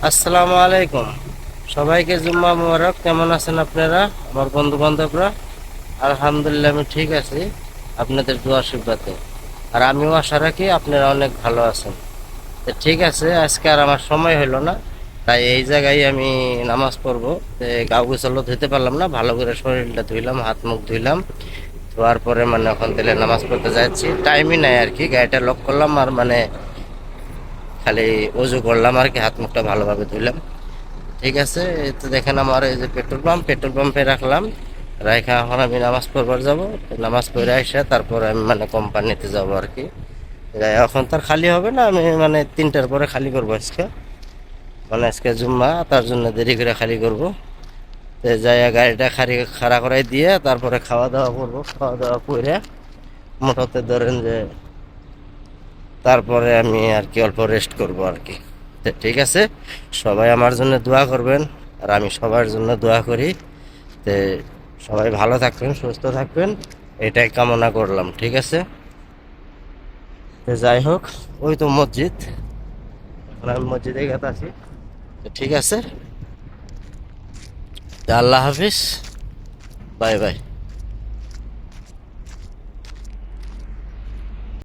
আসসালামু আলাইকুম। সবাইকে জুম্মা মুবারক। কেমন আছেন আপনারা, আমার বন্ধু বান্ধবরা? আলহামদুলিল্লাহ, আমি ঠিক আছি আপনাদের দোয়া আশীর্বাদে। আর আমিও আশা রাখি আপনারা অনেক ভালো আছেন। তো ঠিক আছে, আজকে আর আমার সময় হলো না, তাই এই জায়গায় আমি নামাজ পড়বো। গাও গোসলও ধুতে পারলাম না, ভালো করে শরীরটা ধুইলাম, হাত মুখ ধুইলাম। ধোয়ার পরে মানে এখন তাহলে নামাজ পড়তে যাচ্ছি, টাইমই নাই আর কি। গাড়িটা লক করলাম আর মানে খালি অজু করলাম আর কি, হাত মুখটা ভালোভাবে ধুইলাম। ঠিক আছে, এই তো দেখেন আমার এই যে পেট্রোল পাম্পে রাখলাম। রাইখা এখন আমি নামাজ পড়বার যাব। নামাজ পড়ে আসে তারপর আমি মানে কোম্পানিতে যাব আর কি। এখন তার খালি হবে না, আমি মানে 3টার পরে খালি করবো আজকে। মানে আজকে জুম্মা, তার জন্য দেরি করে খালি করব। তো যাই গাড়িটা খাড়া করাই দিয়ে তারপরে খাওয়া দাওয়া করবো। খাওয়া দাওয়া করে মোটাতে ধরেন যে তারপরে আমি আর কি অল্প রেস্ট করব আর কি। তো ঠিক আছে, সবাই আমার জন্য দোয়া করবেন আর আমি সবার জন্য দোয়া করি। তো সবাই ভালো থাকবেন, সুস্থ থাকবেন, এটাই কামনা করলাম। ঠিক আছে, তো যাই হোক, ওই তো মসজিদ, এখন আমি মসজিদে গেতে আছি। তো ঠিক আছে, তো আল্লাহ হাফিজ, বাই বাই।